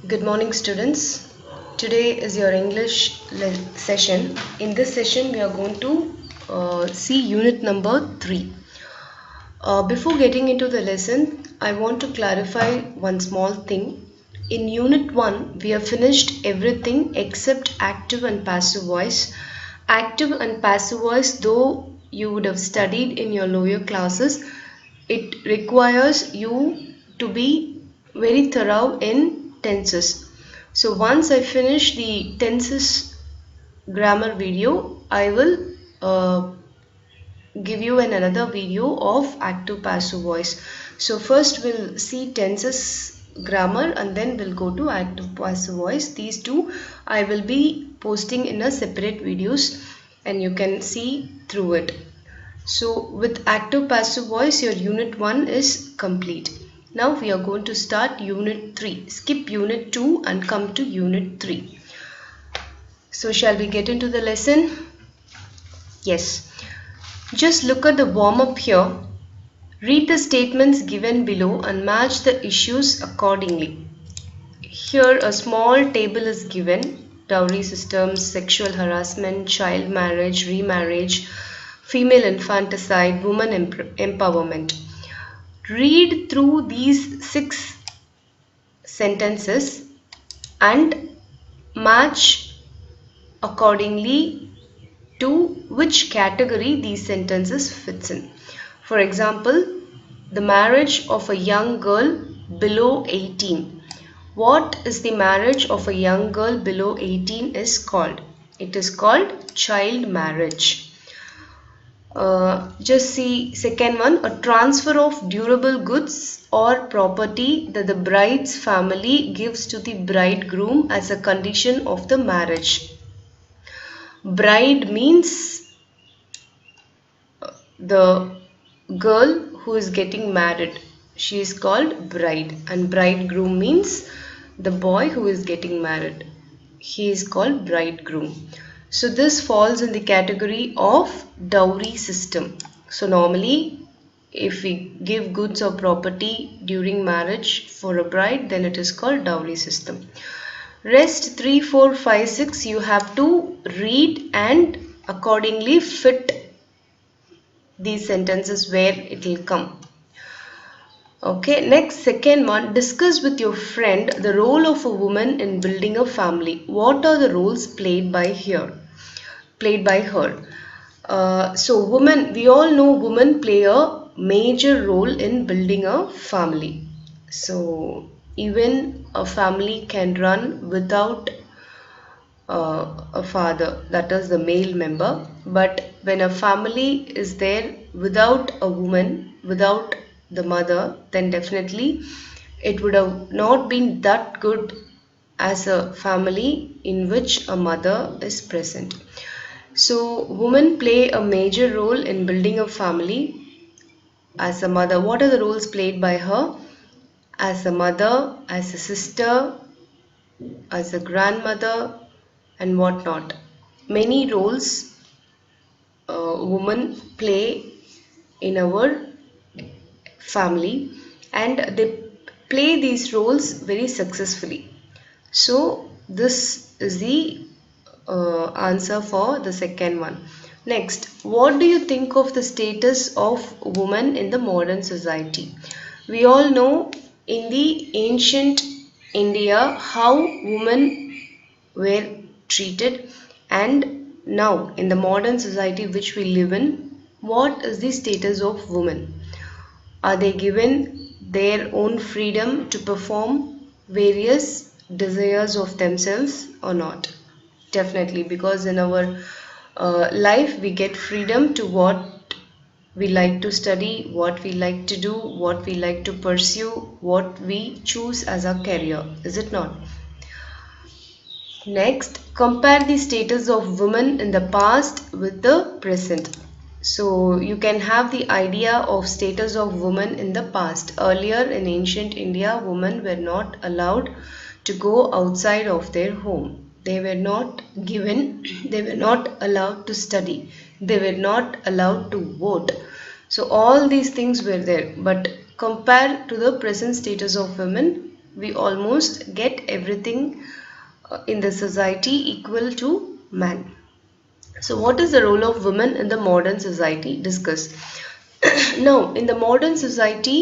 Good morning, students. Today is your English session. In this session, we are going to see unit number 3. Before getting into the lesson, I want to clarify one small thing. In unit 1, we have finished everything except active and passive voice. Active and passive voice, though you would have studied in your lower classes, it requires you to be very thorough in tenses. So once I finish the tenses grammar video, I will give you another video of active passive voice. So first we'll see tenses grammar and then we'll go to active passive voice. These two I will be posting in a separate videos and you can see through it. So with active passive voice, your unit 1 is complete. Now we are going to start unit 3. Skip unit 2 and come to unit 3. So shall we get into the lesson? Yes. Just look at the warm-up here. Read the statements given below and match the issues accordingly. Here a small table is given. Dowry systems, sexual harassment, child marriage, remarriage, female infanticide, women empowerment. Read through these 6 sentences and match accordingly to which category these sentences fits in. For example, the marriage of a young girl below 18. What is the marriage of a young girl below 18 is called? It is called child marriage. Just see second one, a transfer of durable goods or property that the bride's family gives to the bridegroom as a condition of the marriage. Bride means the girl who is getting married. She is called bride, and bridegroom means the boy who is getting married. He is called bridegroom. So this falls in the category of dowry system. So normally if we give goods or property during marriage for a bride, then it is called dowry system. Rest 3, 4, 5, 6 you have to read and accordingly fit these sentences where it will come. Okay, next second one, discuss with your friend the role of a woman in building a family. What are the roles played by her? So women, we all know women play a major role in building a family. So even a family can run without a father, that is the male member, but when a family is there without a woman, without the mother, then definitely it would have not been that good as a family in which a mother is present. So women play a major role in building a family as a mother. What are the roles played by her? As a mother, as a sister, as a grandmother and whatnot. Many roles women play in our family and they play these roles very successfully. So this is the answer for the second one. Next, what do you think of the status of women in the modern society? We all know in the ancient India how women were treated, and now in the modern society which we live in, what is the status of women? Are they given their own freedom to perform various desires of themselves or not? Definitely, because in our life we get freedom to what we like to study, what we like to do, what we like to pursue, what we choose as our career, is it not? Next, compare the status of women in the past with the present. So you can have the idea of status of women in the past. Earlier in ancient India, women were not allowed to go outside of their home. They were not given, they were not allowed to study, they were not allowed to vote. So all these things were there, but compared to the present status of women, we almost get everything in the society equal to man. So what is the role of women in the modern society? Discuss. Now, in the modern society,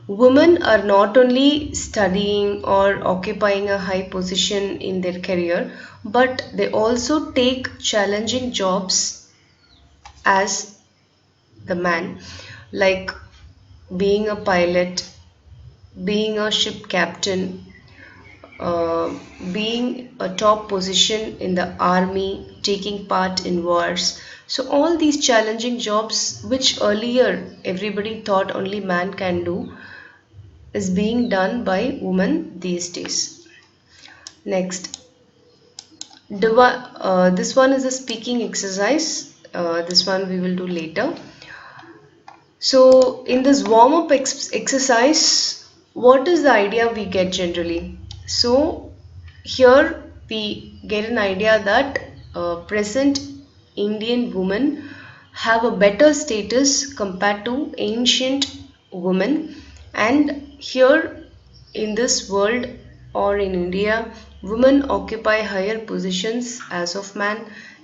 women are not only studying or occupying a high position in their career, but they also take challenging jobs as the man, like being a pilot, being a ship captain, being a top position in the army, taking part in wars. So all these challenging jobs which earlier everybody thought only man can do is being done by women these days. Next, this one is a speaking exercise. This one we will do later. So in this warm-up exercise, what is the idea we get generally? So here we get an idea that present Indian women have a better status compared to ancient women, and here in this world or in India, women occupy higher positions as of man,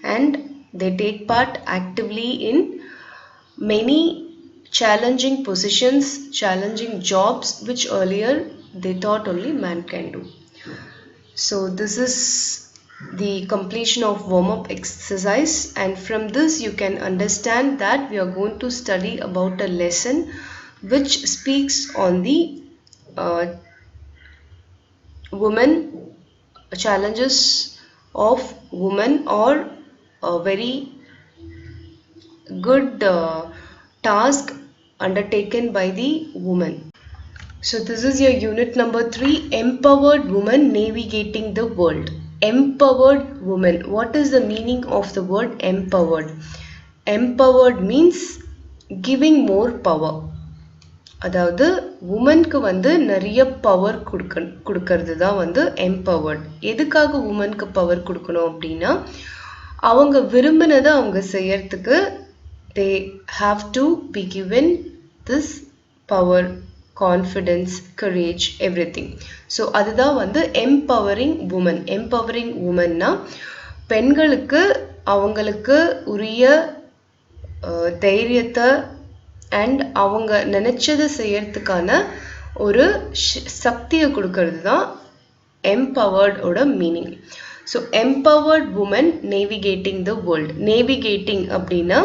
and they take part actively in many challenging positions, challenging jobs which earlier they thought only man can do. So this is the completion of warm-up exercise, and from this you can understand that we are going to study about a lesson which speaks on the women challenges of women, or a very good task undertaken by the woman. So this is your unit number 3, empowered woman navigating the world. Empowered woman. What is the meaning of the word empowered? Empowered means giving more power. அதாவது உமனுக்கு வந்து நிறைய power கொடுக்கறது தான் வந்து empowered. எதுக்காக உமனுக்கு power கொடுக்கணும் அப்படின்னா, அவங்க விரும்பினதை அவங்க செய்யறதுக்கு they have to be given this power, confidence, courage, everything. So அதுதான் வந்து empowering woman. Empowering womanனா பெண்களுக்கு அவங்களுக்கு உரிய தைரியத்தை அண்ட் அவங்க நினைச்சதை செய்யறதுக்கான ஒரு சக்தியை கொடுக்கறது தான் empowered ஓட meaning. So empowered woman navigating the world. Navigating அப்படின்னா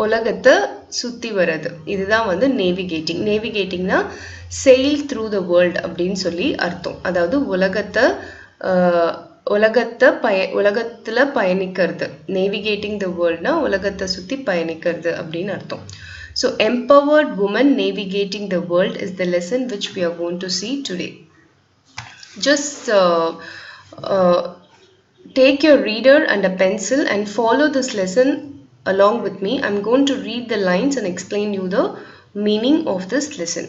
உலகத்தை சுத்தி வர்றது, இதுதான் வந்து நேவிகேட்டிங். நேவிகேட்டிங்னா செயில் த்ரூ த வேர்ல்ட் அப்படின்னு சொல்லி அர்த்தம். அதாவது உலகத்துல பயணிக்கிறது. நேவிகேட்டிங் த வேர்ல்ட்னா உலகத்தை சுத்தி பயணிக்கிறது அப்படின்னு அர்த்தம். So empowered woman navigating the world is the lesson which we are going to see today. Just take your reader and a pencil and follow this lesson along with me. I'm going to read the lines and explain you the meaning of this lesson.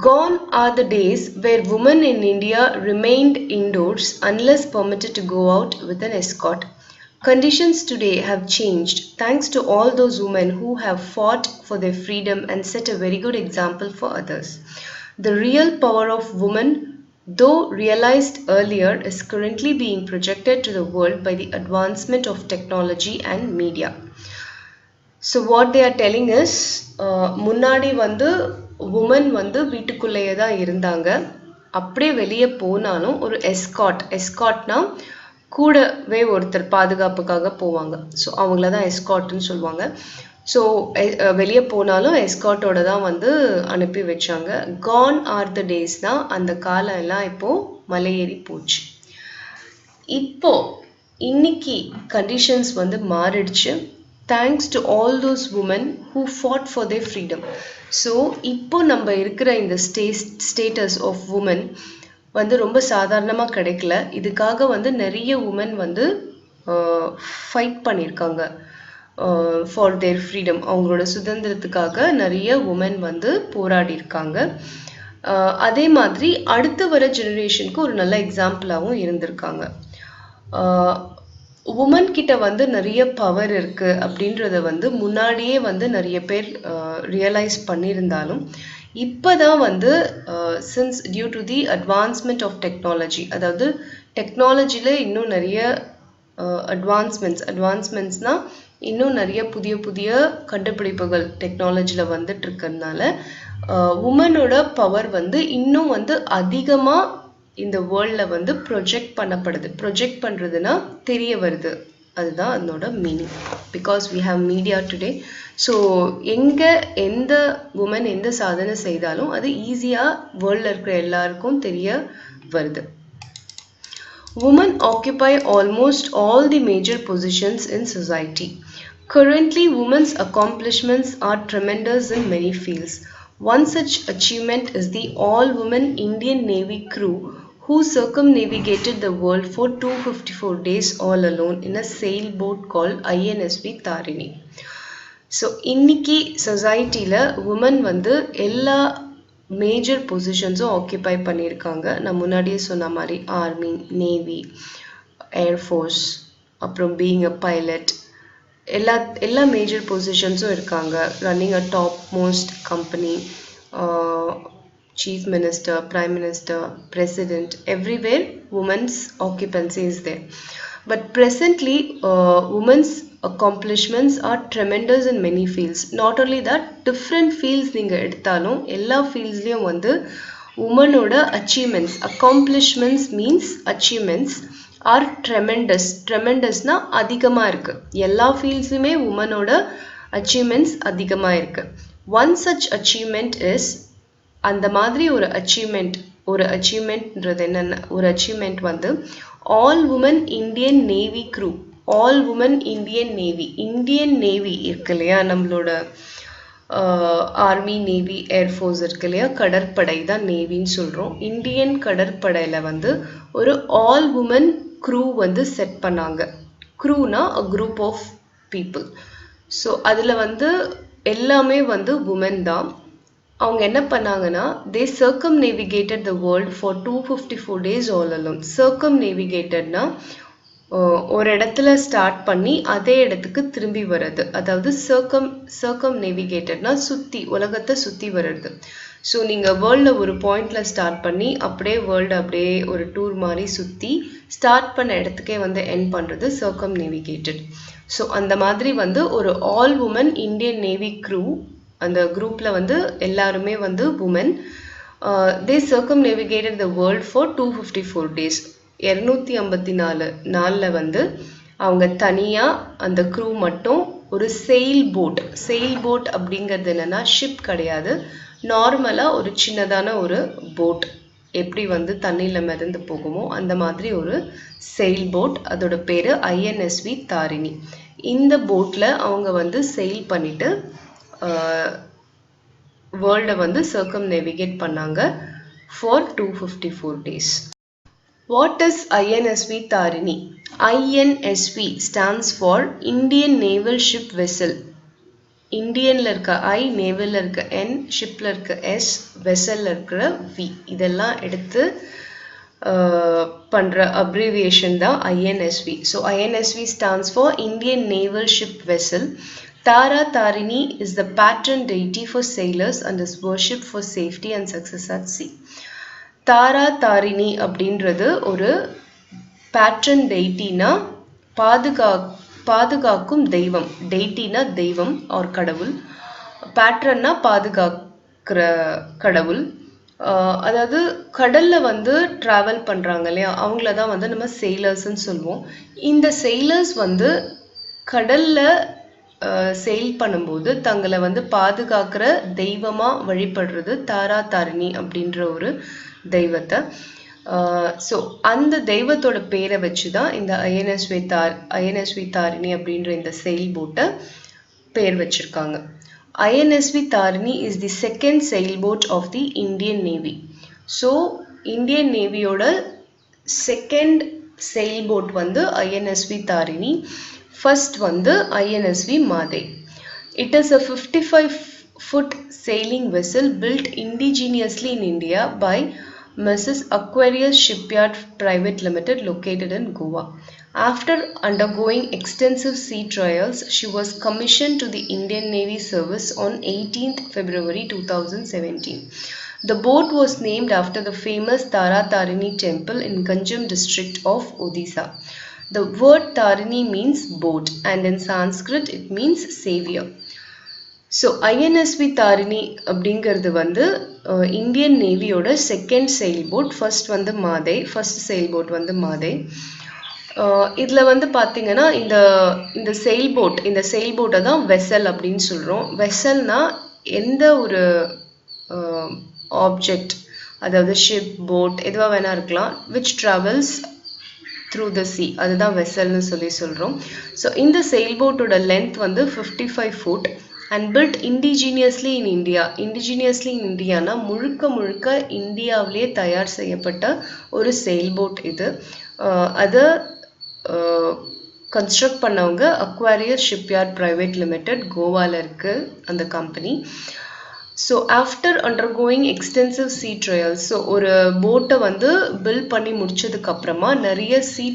Gone are the days where women in India remained indoors unless permitted to go out with an escort. Conditions today have changed thanks to all those women who have fought for their freedom and set a very good example for others. The real power of women, though realized earlier, is currently being projected to the world by the advancement of technology and media. So what they are telling is, முன்னாடி வந்து women வந்து வீட்டுக்குள்ளேயே தான் இருந்தாங்க. அப்படியே வெளியே போனாலும் ஒரு எஸ்காட்னா கூடவே ஒருத்தர் பாதுகாப்புக்காக போவாங்க. ஸோ அவங்கள தான் எஸ்காட்னு சொல்லுவாங்க. ஸோ வெளியே போனாலும் எஸ்காட்டோட தான் வந்து அனுப்பி வச்சாங்க. கான் ஆர் த டேஸ் தான் அந்த காலம் எல்லாம் இப்போ மலையேறி போச்சு. இப்போ இன்னைக்கு கண்டிஷன்ஸ் வந்து மாறிடுச்சு. Thanks to all those women who fought for their freedom. So இப்போ நம்ம இருக்கிற இந்த ஸ்டேட்டஸ் ஆஃப் உமன் வந்து ரொம்ப சாதாரணமாக கிடைக்கல. இதுக்காக வந்து நிறைய உமன் வந்து ஃபைட் பண்ணியிருக்காங்க ஃபார் தேர் ஃப்ரீடம். அவங்களோட சுதந்திரத்துக்காக நிறைய உமன் வந்து போராடி இருக்காங்க. அதே மாதிரி அடுத்து வர ஜெனரேஷனுக்கு ஒரு நல்ல எக்ஸாம்பிளாகவும் இருந்திருக்காங்க. உமன் கிட்ட வந்து நிறைய பவர் இருக்கு அப்படின்றத வந்து முன்னாடியே வந்து நிறைய பேர் ரியலைஸ் பண்ணியிருந்தாலும் இப்போதான் வந்து since due to the advancement of technology, அதாவது டெக்னாலஜியில் இன்னும் நிறைய அட்வான்ஸ்மெண்ட்ஸ்னால் இன்னும் நிறைய புதிய புதிய கண்டுபிடிப்புகள் டெக்னாலஜியில் வந்துட்டு இருக்கிறதுனால உமனோட பவர் வந்து இன்னும் வந்து அதிகமாக இந்த வேர்ல்டில் வந்து ப்ரொஜெக்ட் பண்ணுறதுன்னா தெரிய வருது. அதுதான் அதனோட meaning. Because we have media today. So எந்த உமன் எந்த சாதனை செய்தாலும் அது ஈஸியாக வேர்ல்டில் இருக்கிற எல்லாருக்கும் தெரிய வருது. Women occupy almost all the major positions in society. Currently, women's accomplishments are tremendous in many fields. One such achievement is the all-women Indian Navy crew who circumnavigated the world for 254 days all alone in a sailboat called INSV Tarini. So, இன்னைக்கு சொசைட்டியில் woman வந்து எல்லா major பொசிஷன்ஸும் ஆக்கியபை பண்ணியிருக்காங்க. நான் முன்னாடியே சொன்ன மாதிரி army, navy, air force, அப்புறம் பீயிங் அ பைலட், எல்லா மேஜர் பொசிஷன்ஸும் இருக்காங்க. Running a top most company, chief minister, prime minister, president, everywhere women's occupancy is there. But presently, women's accomplishments are tremendous in many fields. Not only that, different fields நீங்கள் எடுத்தாலும் எல்லா ஃபீல்ட்ஸ்லேயும் வந்து உமனோட achievements, accomplishments means achievements are tremendous. Tremendousனா அதிகமாக இருக்குது. எல்லா ஃபீல்ட்ஸுமே உமனோட அச்சீவ்மெண்ட்ஸ் அதிகமாக இருக்குது. One such achievement is, அந்த மாதிரி ஒரு அச்சீவ்மெண்ட்ன்றது என்னென்ன, ஒரு அச்சீவ்மெண்ட் வந்து all women Indian navy crew. All women Indian navy, Indian navy இருக்கு இல்லையா, நம்மளோட ஆர்மி, நேவி, ஏர்ஃபோர்ஸ் இருக்கு இல்லையா, கடற்படை தான் நேவின்னு சொல்கிறோம். இந்தியன் கடற்படையில் வந்து ஒரு ஆல் உமன் க்ரூ வந்து செட் பண்ணாங்க. க்ரூனா a group of people. So அதில் வந்து எல்லாமே வந்து உமன் தான். அவங்க என்ன பண்ணாங்கன்னா, they circumnavigated the world for 254 days all alone. circumnavigatedனா ஒரு இடத்துல ஸ்டார்ட் பண்ணி அதே இடத்துக்கு திரும்பி வர்றது. அதாவது circumnavigatedனா உலகத்தை சுற்றி வர்றது. ஸோ நீங்கள் வேர்ல்டில் ஒரு பாயிண்டில் ஸ்டார்ட் பண்ணி அப்படியே வேர்ல்டு அப்படியே ஒரு டூர் மாதிரி சுற்றி ஸ்டார்ட் பண்ண இடத்துக்கே வந்து எண்ட் பண்ணுறது circumnavigated. ஸோ அந்த மாதிரி வந்து ஒரு all women Indian navy crew, அந்த குரூப்பில் வந்து எல்லாருமே வந்து women. they circumnavigated the world for 254 days. 254 நாளில் வந்து அவங்க தனியாக அந்த க்ரூ மட்டும் ஒரு செயில் போட் அப்படிங்கிறது என்னென்னா ஷிப் கிடையாது, நார்மலாக ஒரு சின்னதான ஒரு போட் எப்படி வந்து தண்ணியில் மிதந்து போகுமோ அந்த மாதிரி ஒரு செயில் போட். அதோட பேர் INSV தாரிணி. இந்த போட்டில் அவங்க வந்து செயில் பண்ணிட்டு வேர்ல்டை வந்து circumnavigate பண்ணாங்க for 254 days. What is INSV Tarini? INSV stands for Indian Naval Ship Vessel. இந்தியனில் இருக்க I, நேவலில் இருக்க N, ஷிப்பில் இருக்க S, வெசலில் இருக்கிற V. இதெல்லாம் எடுத்து பண்ணுற அப்ரிவியேஷன் தான் INSV. So INSV stands for Indian Naval Ship Vessel. Tara Tarini is the patron deity for sailors and is worshipped for safety and success at sea. Tara Tarini அப்படின்றது ஒரு patron டெய்டினா பாதுகாக்கும் தெய்வம். டெய்டினா தெய்வம் R கடவுள், பேட்ரன்னா பாதுகாக்கிற கடவுள். அதாவது கடலில் வந்து ட்ராவல் பண்ணுறாங்க இல்லையா, அவங்கள தான் வந்து நம்ம செயிலர்ஸ்ன்னு சொல்லுவோம். இந்த செயிலர்ஸ் வந்து கடலில் செயில் பண்ணும்போது தங்களை வந்து பாதுகாக்கிற தெய்வமாக வழிபடுறது தாரா தாரிணி அப்படின்ற ஒரு தெய்வத்தை. ஸோ அந்த தெய்வத்தோட பேரை வச்சு தான் இந்த INSV தாரிணி அப்படின்ற இந்த செயில் போட்டை பேர் வச்சுருக்காங்க. INSV Tarini is the second sail boat of the Indian navy. So Indian நேவியோட செகண்ட் செயில் போட் வந்து INSV தாரிணி. ஃபர்ஸ்ட் வந்து INSV Mhadei. It is a 55-foot sailing vessel built indigenously in India by Mrs. Aquarius Shipyard Private Limited located in Goa. After undergoing extensive sea trials, she was commissioned to the Indian Navy service on 18th February 2017. The boat was named after the famous Tara Tarini temple in Ganjam district of Odisha. The word Tarini means boat and in Sanskrit it means savior. So INSV Tarini அப்படிங்கிறது வந்து Indian நேவியோட second sail boat. First sail boat வந்து மாதை. இதில் வந்து பார்த்தீங்கன்னா இந்த sail போட்டை தான் வெசல் அப்படின்னு சொல்கிறோம். வெசல்னா எந்த ஒரு ஆப்ஜெக்ட், அதாவது ஷிப், போட் எதுவாக வேணா இருக்கலாம், which travels through the C, அதுதான் வெசல்னு சொல்கிறோம். ஸோ இந்த செயில் போட்டோட லென்த் வந்து 55 food and built indigenously in India. Indigenously in India na முழுக்க இந்தியாவிலே தயார் செய்யப்பட்ட ஒரு செயில் போட் இது. அதை கன்ஸ்ட்ரக்ட் பண்ணவங்க அக்வாரியர் ஷிப்யார்ட் பிரைவேட் லிமிடெட், கோவாவில் இருக்கு அந்த company. So after undergoing extensive sea trials, so ஒரு போட்டை வந்து பில்ட் பண்ணி முடிச்சதுக்கு அப்புறமா நிறைய சீ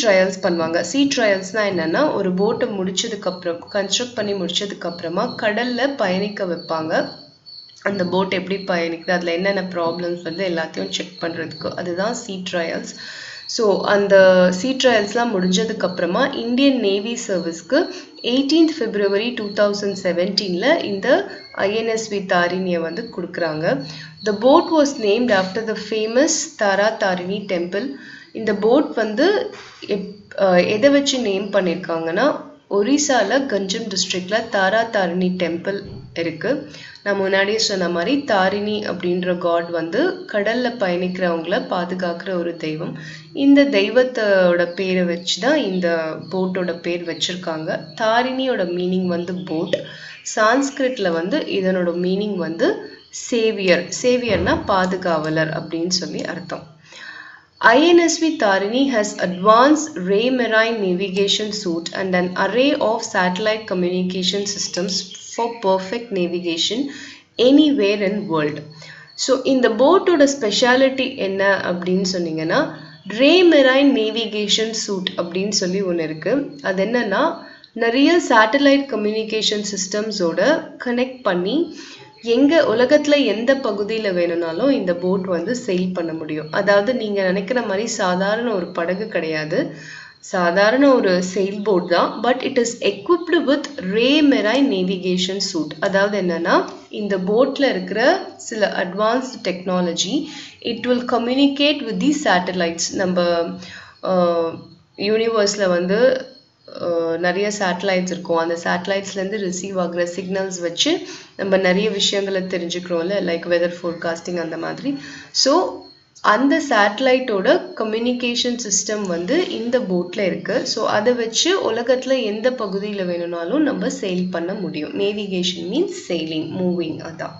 ட்ரையல்ஸ் பண்ணுவாங்க. சீ ட்ரையல்ஸ்னால் என்னென்னா, ஒரு போட்டை கன்ஸ்ட்ரக்ட் பண்ணி முடிச்சதுக்கப்புறமா கடலில் பயணிக்க வைப்பாங்க. அந்த போட் எப்படி பயணிக்குது, அதில் என்னென்ன ப்ராப்ளம்ஸ் வந்து எல்லாத்தையும் செக் பண்ணுறதுக்கு, அதுதான் சீ ட்ரையல்ஸ். ஸோ அந்த சீ ட்ரையல்ஸ்லாம் முடிஞ்சதுக்கப்புறமா இந்தியன் நேவி சர்வீஸ்க்கு 18th February 2017 இந்த ஐஎன்எஸ்வி தாரிணியை வந்து கொடுக்குறாங்க. The boat was named after the famous Tara Tarini temple. இந்த போட் வந்து எதை வச்சு நேம் பண்ணியிருக்காங்கன்னா, ஒரிசாவில் கஞ்சம் டிஸ்ட்ரிக்டில் தாரா தாரிணி டெம்பிள் இருக்குது. நான் முன்னாடியே சொன்ன மாதிரி தாரிணி அப்படின்ற காட் வந்து கடலில் பயணிக்கிறவங்கள பாதுகாக்கிற ஒரு தெய்வம். இந்த தெய்வத்தோட பேரை வச்சு தான் இந்த போட்டோட பேர் வச்சுருக்காங்க. தாரிணியோட மீனிங் வந்து போட். சான்ஸ்கிரிட்டில் வந்து இதனோட மீனிங் வந்து சேவியர். சேவியர்னா பாதுகாவலர் அப்படின்னு சொல்லி அர்த்தம். INSV Tarini has advanced ray marine navigation suite and an array of satellite communication systems for perfect navigation anywhere in world. So இந்த போட்டோட ஸ்பெஷாலிட்டி என்ன அப்படின்னு சொன்னீங்கன்னா, ரே மெரைன் நேவிகேஷன் சூட் அப்படின்னு சொல்லி ஒன்று இருக்கு. அது என்னன்னா, நிறைய சேட்டலைட் கம்யூனிகேஷன் சிஸ்டம்ஸோட கனெக்ட் பண்ணி உலகத்தில் எந்த பகுதியில் வேணும்னாலும் இந்த போட் வந்து செயில் பண்ண முடியும். அதாவது நீங்கள் நினைக்கிற மாதிரி சாதாரண ஒரு படகு கிடையாது, சாதாரண ஒரு செயில் போட் தான். But it is equipped with Raymarine navigation suite. அதாவது என்னன்னா, இந்த போட்டில் இருக்கிற சில advanced technology, it will communicate with the satellites. நம்ம யூனிவர்ஸில் வந்து நிறைய சேட்டலைட்ஸ் இருக்கும். அந்த சேட்டலைட்ஸ்லேருந்து ரிசீவ் ஆகிற சிக்னல்ஸ் வச்சு நம்ம நிறைய விஷயங்களை தெரிஞ்சுக்கிறோம்ல, லைக் வெதர் ஃபோர்காஸ்டிங் அந்த மாதிரி. ஸோ அந்த சேட்டலைட்டோட கம்யூனிகேஷன் சிஸ்டம் வந்து இந்த போட்டில் இருக்குது. ஸோ அதை வச்சு உலகத்தில் எந்த பகுதியில் வேணும்னாலும் நம்ம செயில் பண்ண முடியும். நேவிகேஷன் மீன்ஸ் செயிலிங், மூவிங், அதான்.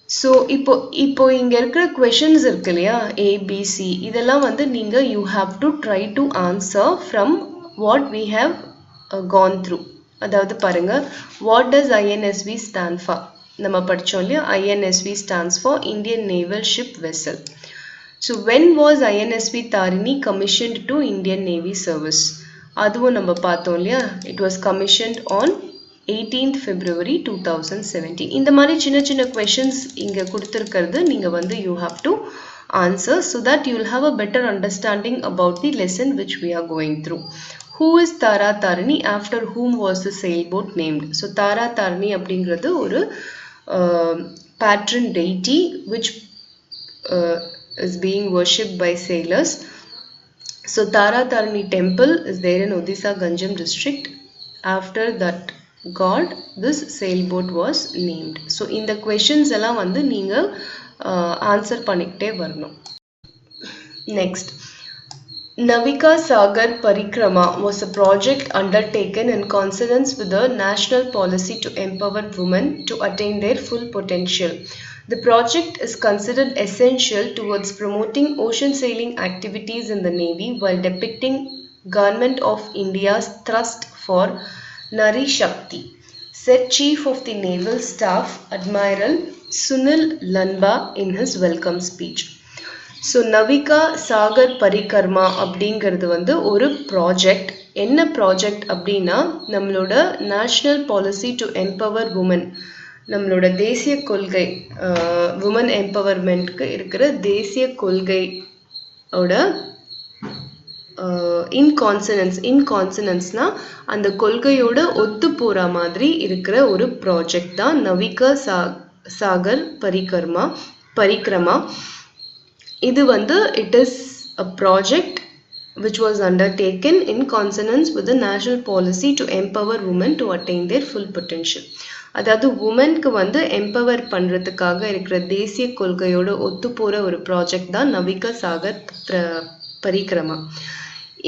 ஸோ இப்போ இங்கே இருக்கிற கொஷின்ஸ் இருக்கு இல்லையா, ஏபிசி, இதெல்லாம் வந்து நீங்கள் you have to try to answer from what we have gone through. அதாவது பாருங்க, what does INSV stand for? நம்ம படித்தோம் இல்லையா, INSV stands for Indian naval ship vessel. So when was INSV Tarini commissioned to Indian navy service? அதுவும் நம்ம பார்த்தோம் இல்லையா, it was commissioned on 18th February 2017. இந்த மாதிரி சின்ன சின்ன questions இங்க கொடுத்திருக்கிறது நீங்க வந்து you have to answer so that you will have a better understanding about the lesson which we are going through. Who is Tara Tarini? After whom was the sailboat named? So Tara Tarini அப்படிங்கிறது ஒரு patron deity which is being worshipped by sailors. So Tara Tarini temple is there in Odisha Ganjam district. After that God, this sailboat was named. So இந்த questions எல்லாம் வந்து நீங்க answer பண்ணிக்கிட்டே வரணும். Next, Navika Sagar Parikrama was a project undertaken in consonance with the national policy to empower women to attain their full potential. The project is considered essential towards promoting ocean sailing activities in the Navy while depicting Government of India's thrust for Nari Shakti, said Chief of the Naval Staff Admiral Sunil Lanba in his welcome speech. So Navika Sagar Parikrama அப்படிங்கிறது வந்து ஒரு project. என்ன project அப்படின்னா, நம்மளோட national policy to empower women, நம்மளோட தேசிய கொள்கை, woman எம்பவர்மெண்ட்க்கு இருக்கிற தேசிய கொள்கையோட இன்கான்சனன்ஸ்னா அந்த கொள்கையோட ஒத்து போகிற மாதிரி இருக்கிற ஒரு ப்ராஜெக்ட் தான் நவிகா சாகர் பரிக்ரமா. இது வந்து it is a project which was undertaken in consonance with the national policy to empower women to attain their full potential. அதாவது உமனுக்கு வந்து எம்பவர் பண்ணுறதுக்காக இருக்கிற தேசிய கொள்கையோட ஒத்து போகிற ஒரு ப்ராஜெக்ட் தான் நவிகா சாகர் பரிக்ரமா.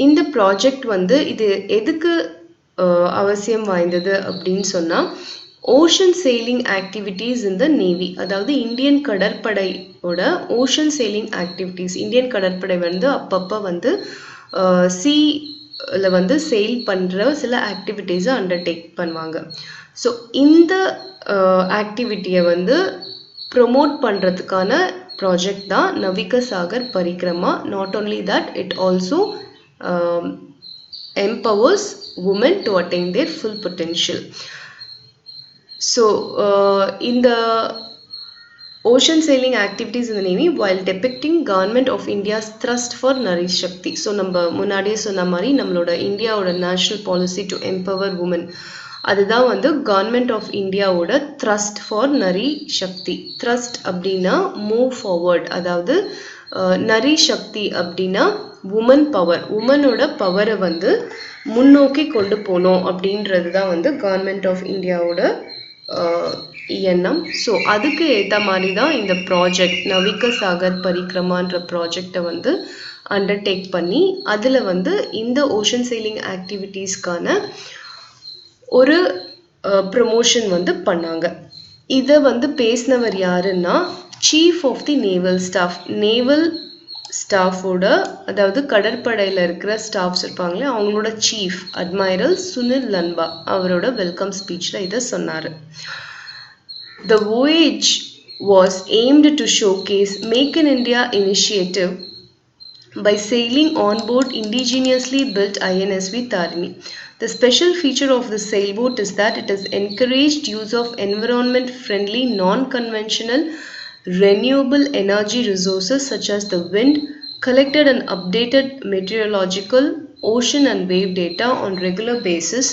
இந்த ப்ராஜெக்ட் வந்து இது எதுக்கு அவசியம் வாய்ந்தது அப்படின்னு சொன்னால், ocean sailing activities in the navy, அதாவது இந்தியன் கடற்படையோட ஓஷன் செயிலிங் ஆக்டிவிட்டீஸ். இந்தியன் கடற்படை வந்து அப்பப்போ வந்து சீல வந்து செயில் பண்ணுற சில ஆக்டிவிட்டீஸை அண்டர்டேக் பண்ணுவாங்க. ஸோ இந்த ஆக்டிவிட்டியை வந்து ப்ரொமோட் பண்ணுறதுக்கான ப்ராஜெக்ட் தான் Navika Sagar Parikrama. Not only that, it also empowers women to attain their full potential. So in the ocean sailing activities in the Navy, while depicting Government of India's thrust for Nari Shakti. So நம்ம முன்னாடியே சொன்ன மாதிரி நம்மளோட இந்தியாவோட national policy to empower women, அதுதான் வந்து government of இந்தியாவோட thrust for Nari Shakti. Thrust அப்படின்னா மூவ் ஃபார்வர்ட், அதாவது நரி சக்தி அப்படின்னா உமன் பவர், உமனோட பவரை வந்து முன்னோக்கி கொண்டு போகணும் அப்படின்றது தான் வந்து கவர்மெண்ட் ஆஃப் இந்தியாவோட எண்ணம். ஸோ அதுக்கு ஏற்ற மாதிரி தான் இந்த ப்ராஜெக்ட் நவிகா சாகர் பரிக்ரமான்ற ப்ராஜெக்டை வந்து அண்டர்டேக் பண்ணி அதில் வந்து இந்த ஓஷன் செயிலிங் ஆக்டிவிட்டீஸ்க்கான ஒரு ப்ரமோஷன் வந்து பண்ணாங்க. இதை வந்து பேசினவர் யாருன்னா, chief of the naval staff, naval ஸ்டாஃபோட, அதாவது கடற்படையில் இருக்கிற ஸ்டாஃப்ஸ் இருப்பாங்களே அவங்களோட சீஃப் அட்மைரல் சுனில் லன்பா அவரோட வெல்கம் ஸ்பீச்சில் இதை சொன்னார். The voyage was aimed to showcase Make in India initiative by sailing on board indigenously built INSV Tarini. The special feature of the sailboat is that it has encouraged use of environment-friendly, non-conventional, renewable energy resources such as the wind, collected and updated meteorological, ocean and wave data on regular basis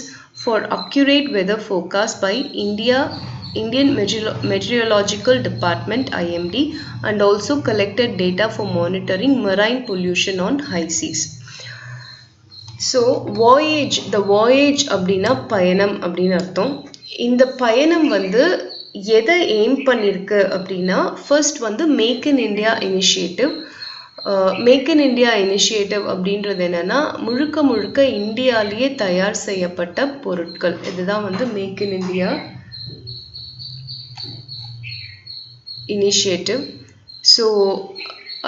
for accurate weather forecast by Indian Meteorological Department IMD, and also collected data for monitoring marine pollution on high seas. So voyage, the voyage அப்படின்னா பயணம் அப்படின்னு அர்த்தம். இந்த பயணம் வந்து எதை aim பண்ணியிருக்கு அப்படின்னா, ஃபர்ஸ்ட் வந்து make in India initiative. Make in India initiative அப்படின்றது என்னென்னா, முழுக்க முழுக்க இந்தியாவிலேயே தயார் செய்யப்பட்ட பொருட்கள், இதுதான் வந்து make in India initiative. So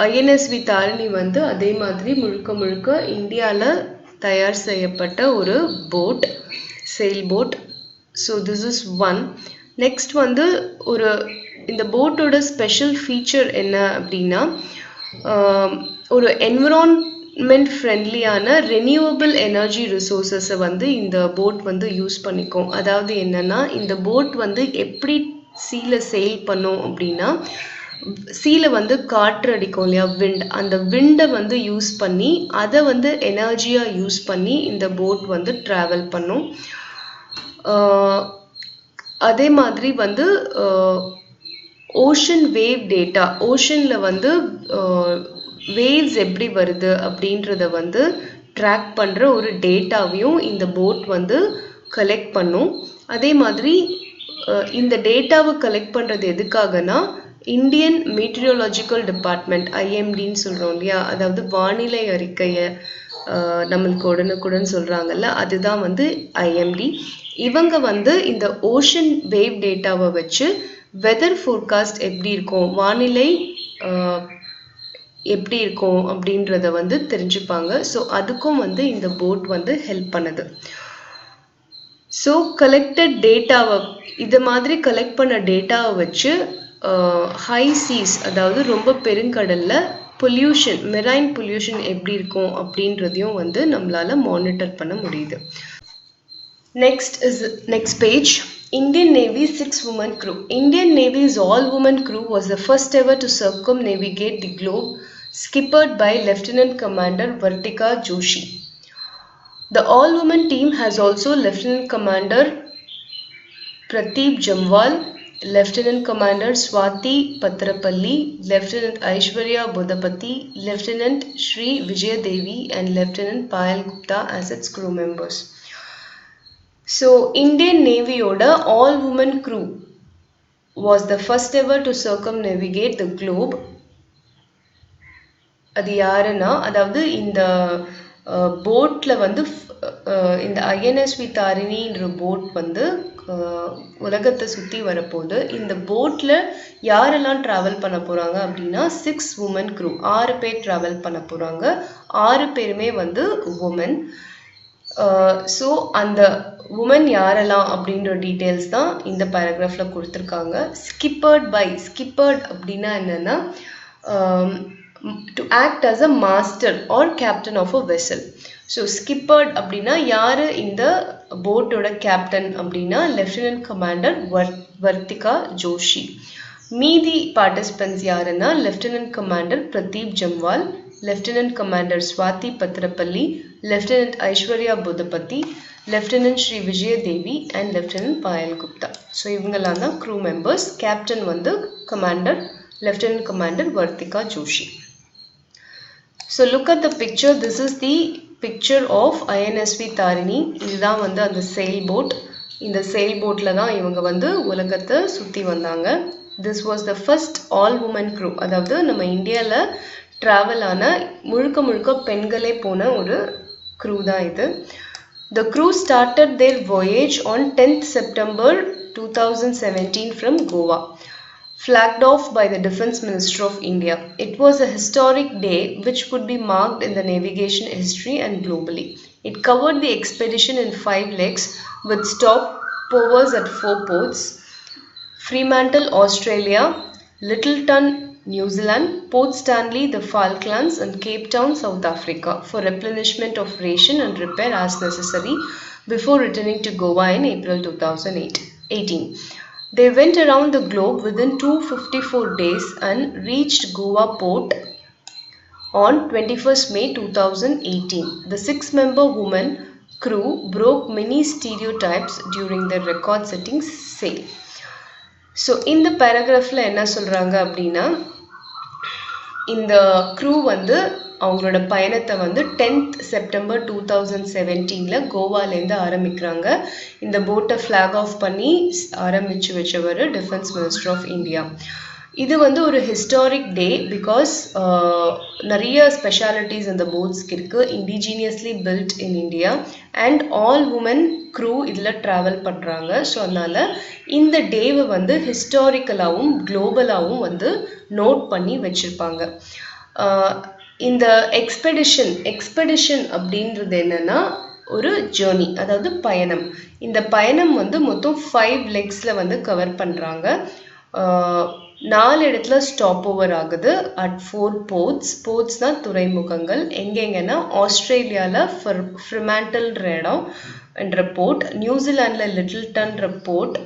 INSV Tarini வந்து அதே மாதிரி முழுக்க முழுக்க இந்தியாவில் தயார் செய்யப்பட்ட ஒரு boat, sail boat. So this is one. Next வந்து இந்த போட்டோட ஸ்பெஷல் ஃபீச்சர் என்ன அப்படின்னா, ஒரு என்விரான்மெண்ட் ஃப்ரெண்ட்லியான ரெனியூவபிள் எனர்ஜி ரிசோர்ஸஸை வந்து இந்த போட் வந்து யூஸ் பண்ணிக்கும். அதாவது என்னென்னா, இந்த போட் வந்து எப்படி சீல செயில் பண்ணும் அப்படின்னா, சீல வந்து காற்று அடிக்கும் இல்லையா, விண்ட், அந்த விண்டை வந்து யூஸ் பண்ணி அதை வந்து எனர்ஜியாக யூஸ் பண்ணி இந்த போட் வந்து ட்ராவல் பண்ணும். அதே மாதிரி வந்து ஓஷன் வேவ் டேட்டா, ஓஷனில் வந்து வேவ்ஸ் எப்படி வருது அப்படின்றத வந்து ட்ராக் பண்ணுற ஒரு டேட்டாவையும் இந்த போட் வந்து கலெக்ட் பண்ணும். அதே மாதிரி இந்த டேட்டாவை கலெக்ட் பண்ணுறது எதுக்காகனா, இந்தியன் மீட்டிரியாலஜிக்கல் டிபார்ட்மெண்ட் ஐஎம்டின்னு சொல்கிறோம் இல்லையா, அதாவது வானிலை அறிக்கையை நம்மளுக்கு உடனுக்குடன் சொல்கிறாங்கல்ல, அதுதான் வந்து ஐஎம்டி. இவங்க வந்து இந்த ஓஷன் வேவ் டேட்டாவை வச்சு வெதர் ஃபோர்காஸ்ட் எப்படி இருக்கும், வானிலை எப்படி இருக்கும் அப்படின்றத வந்து தெரிஞ்சுப்பாங்க. ஸோ அதுக்கும் வந்து இந்த போட் வந்து ஹெல்ப் பண்ணுது. ஸோ கலெக்டட் டேட்டாவை, இது மாதிரி கலெக்ட் பண்ண டேட்டாவை வச்சு ஹை சீஸ், அதாவது ரொம்ப பெருங்கடலில் பொல்யூஷன், மெரைன் பொல்யூஷன் எப்படி இருக்கும் அப்படின்றதையும் வந்து நம்மளால மானிட்டர் பண்ண முடியுது. Next page. Indian Navy 6-woman crew. Indian Navy's all-woman crew was the first ever to circumnavigate the globe, skippered by Lieutenant Commander Vartika Joshi. The all-woman team has also Lieutenant Commander Prateep Jamwal, Lieutenant Commander Swati Patrapalli, Lieutenant Aishwarya Bodapati, Lieutenant Shri Vijay Devi and Lieutenant Payal Gupta as its crew members. So Indian Navy oda all-woman crew was the first ever to circumnavigate the globe. அது யாருன்னா, அதாவது இந்த போட்ல வந்து இந்த INSV தாரிணின்ற boat வந்து உலகத்தை சுற்றி வரப்போது. இந்த போட்டில் யாரெல்லாம் ட்ராவல் பண்ண போகிறாங்க அப்படின்னா 6 women crew, 6 பேர் ட்ராவல் பண்ண போகிறாங்க. 6 பேருமே வந்து உமன். ஸோ அந்த உமன் யாரெல்லாம் அப்படின்ற டீட்டெயில்ஸ் தான் இந்த பேராகிராஃபில் கொடுத்துருக்காங்க. ஸ்கிப்பர்ட் அப்படின்னா என்னென்னா to act as a master or captain of a vessel. So skippered அப்படின்னா யார் இந்த போட்டோட கேப்டன் அப்படின்னா லெஃப்டினன்ட் கமாண்டர் வர்த்திகா ஜோஷி. மீதி பார்ட்டிசிபென்ட்ஸ் யாருன்னா lieutenant commander Pradeep Jamwal, lieutenant commander Swathi Bhadrapalli, lieutenant Aishwarya Boddapati, lieutenant Sri Vijaya Devi and lieutenant Payal Gupta. So இவங்கெல்லாம் தான் க்ரூ மெம்பர்ஸ். கேப்டன் வந்து commander lieutenant commander Vartika Joshi. So look at the picture. This is the picture of INSV Tharini. இதுதான் வந்து அந்த செயில் போட். இந்த sail போட்டில் தான் இவங்க வந்து உலகத்தை சுற்றி வந்தாங்க. This was the first all women crew. அதாவது நம்ம இந்தியாவில் ட்ராவல் ஆன முழுக்க பெண்களே போன ஒரு க்ரூ தான் இது. The crew started their voyage on 10th September 2017 from Goa, flagged off by the Defence Minister of India. It was a historic day which would be marked in the navigation history and globally. It covered the expedition in 5 legs with stopovers at 4 ports: Fremantle, Australia; Lyttelton, New Zealand; Port Stanley, the Falklands; and Cape Town, South Africa, for replenishment of ration and repair as necessary before returning to Goa in April 2018. They went around the globe within 254 days and reached Goa port on 21st May 2018. The 6-member woman crew broke many stereotypes during their record-setting sail. So in the paragraph la enna solranga appadina, இந்த crew வந்து அவங்களோட பயணத்தை வந்து 10th September 2017 கோவாலேருந்து ஆரம்பிக்கிறாங்க. இந்த போட்டை flag of பண்ணி ஆரம்பித்து வச்சவர் டிஃபென்ஸ் மினிஸ்டர் ஆஃப் இந்தியா. இது வந்து ஒரு ஹிஸ்டாரிக் டே பிகாஸ் நிறைய ஸ்பெஷாலிட்டிஸ் இந்த போட்ஸ்க்கு இருக்குது. Indigenously built in India and all woman crew இதில் ட்ராவல் பண்ணுறாங்க. ஸோ அதனால் இந்த டேவை வந்து ஹிஸ்டாரிக்கலாகவும் குளோபலாகவும் வந்து நோட் பண்ணி வச்சுருப்பாங்க. இந்த எக்ஸ்பெடிஷன் அப்படின்றது என்னென்னா ஒரு ஜேர்னி, அதாவது பயணம். இந்த பயணம் வந்து மொத்தம் 5 லெக்ஸில் வந்து கவர் பண்ணுறாங்க. 4 இடத்துல ஸ்டாப் ஓவர் ஆகுது அட் 4 போர்ட்ஸ் தான் துறைமுகங்கள். எங்கெங்கன்னா ஆஸ்திரேலியாவில் ஃப்ரிமாண்டல்ன்ற இடம் என்ற போர்ட், நியூசிலாண்டில் லிட்டில்டன்ற போர்ட்,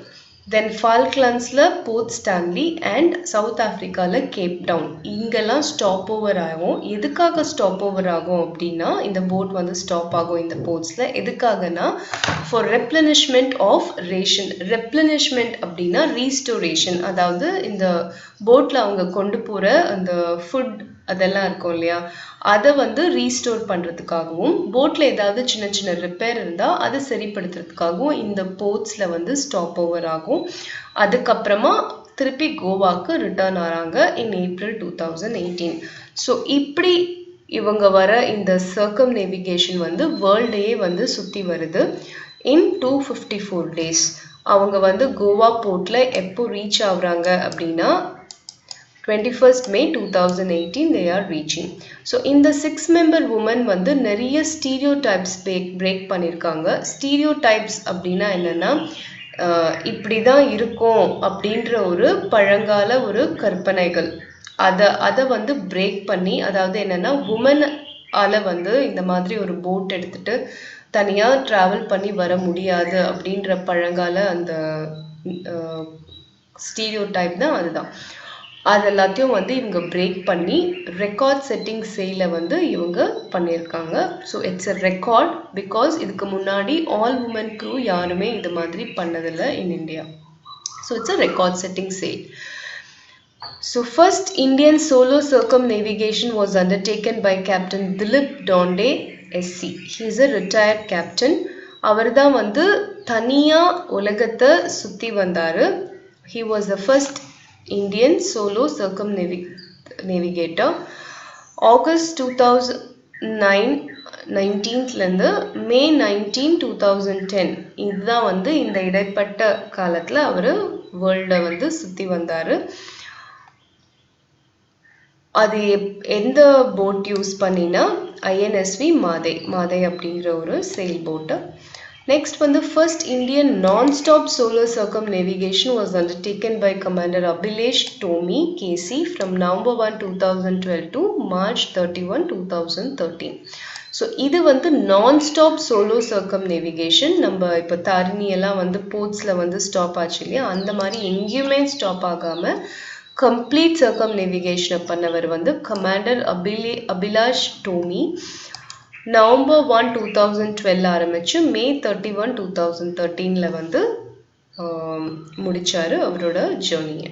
தென் ஃபால்க்லாண்ட்ஸில் போர்ட் ஸ்டான்லி அண்ட் சவுத் ஆஃப்ரிக்காவில் கேப் டவுன். இங்கெல்லாம் ஸ்டாப் ஓவர் ஆகும். எதுக்காக ஸ்டாப் ஓவர் ஆகும் அப்படின்னா இந்த போட் வந்து ஸ்டாப் ஆகும் இந்த போர்ட்ஸில். எதுக்காகனா for replenishment of ration. Replenishment அப்படின்னா ரீஸ்டோரேஷன், அதாவது இந்த போட்டில் அவங்க கொண்டு போகிற அந்த ஃபுட் அதெல்லாம் இருக்கும் இல்லையா, அதை வந்து ரீஸ்டோர் பண்ணுறதுக்காகவும் போட்டில் ஏதாவது சின்ன சின்ன ரிப்பேர் இருந்தால் அதை சரிப்படுத்துறதுக்காகவும் இந்த போர்ட்ஸில் வந்து ஸ்டாப் ஓவர் ஆகும். அதுக்கப்புறமா திருப்பி கோவாக்கு ரிட்டர்ன் ஆகிறாங்க இன் ஏப்ரல் 2018. ஸோ இப்படி இவங்க வர இந்த சர்க்கம் நேவிகேஷன் வந்து வேர்ல்டையே வந்து சுற்றி வருது இன் 254 days. அவங்க வந்து கோவா போர்ட்டில் எப்போ ரீச் ஆகுறாங்க அப்படின்னா 21st May 2018 they are reaching. So இந்த 6-member woman வந்து நிறைய ஸ்டீரியோடைப்ஸ் பிரேக் பண்ணியிருக்காங்க. ஸ்டீரியோடைப்ஸ் அப்படின்னா என்னென்னா இப்படி தான் இருக்கும் அப்படின்ற ஒரு பழங்கால ஒரு கற்பனைகள், அதை வந்து பிரேக் பண்ணி, அதாவது என்னன்னா உமன் ஆல வந்து இந்த மாதிரி ஒரு போட் எடுத்துட்டு தனியா டிராவல் பண்ணி வர முடியாது அப்படின்ற பழங்கால அந்த ஸ்டீரியோ டைப் தான் அதுதான். அது எல்லாத்தையும் வந்து இவங்க பிரேக் பண்ணி ரெக்கார்ட் செட்டிங் சேல வந்து இவங்க பண்ணியிருக்காங்க. So it's a record because இதுக்கு முன்னாடி ஆல் உமன் க்ரூ யாருமே இது மாதிரி பண்ணதில்லை in India. So it's a record setting sale. So first Indian solo circumnavigation was undertaken by Captain Dilip Donde SC. He is a retired captain. அவர்தான் வந்து தனியா உலகத்தை சுத்தி வந்தாரு. He was the first Indian solo circumnavigator. August 2019 இருந்து May 19, 2010 இதுதான் வந்து இந்த இடைப்பட்ட காலத்துல அவரு வேர்ல்ட வந்து சுத்தி வந்தாரு. அது எந்த போட் யூஸ் பண்ணினா ஐஎன்எஸ்வி மாதை அப்படிங்கிற ஒரு செயில் போட்டு. நெக்ஸ்ட் வந்து first Indian non-stop solo circumnavigation was undertaken by commander Abhilash Tomy KC from November 1, 2012 to March 31, 2013. So இது வந்து நான்-ஸ்டாப் சோலோ சர்க்கம்நேவிகேஷன். நம்ம இப்போ தாரிணி எல்லாம் வந்து போர்ட்ஸில் வந்து ஸ்டாப் ஆச்சு இல்லையா, அந்த மாதிரி எங்கேயுமே ஸ்டாப் ஆகாமல் கம்ப்ளீட் சர்க்கம்நேவிகேஷனை பண்ணவர் வந்து கமாண்டர் அபிலாஷ் டோமி. November 1, 2012 ஆரம்பிச்சு May 31, 2013 வந்து முடிச்சாரு அவரோட ஜேர்னியை.